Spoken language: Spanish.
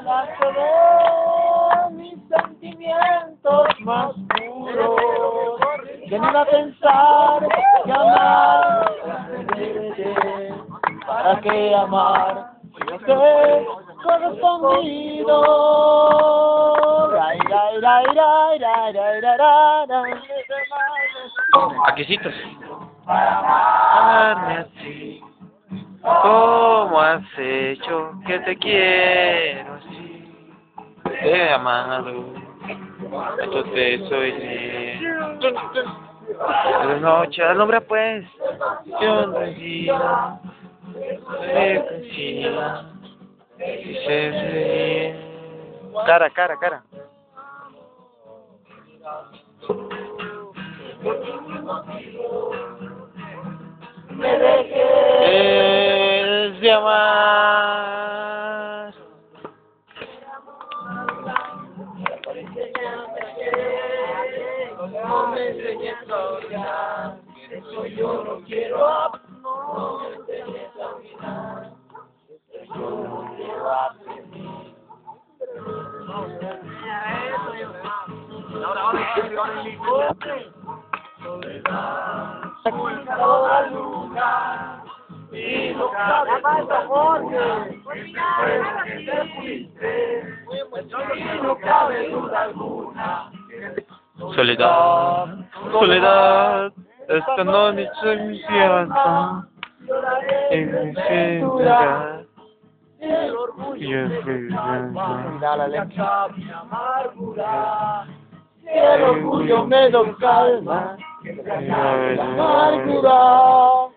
Nace de mis sentimientos más puros. Venir a pensar que amar ¿para qué amar? Yo sé correspondido. Ray, ray, ray, ray, ray, ray, ray, ray. Aquisitos. Para amarme así, como has hecho que te quiero así. Te he amado, yo te soy fiel. De noche alumbra pues, yo tranquila, me consiga, y se ríe. Cara. Me dejes Es de amar. no me enseñes a olvidar. Eso yo no quiero. No me enseñes a olvidar. Eso yo no quiero aprender. Toda luna y no cabe duda porque te fuiste y no cabe duda alguna. Soledad, esta noche me siento en mi cintura. El orgullo me calma, mi amargura. El orgullo me calma, la amargura.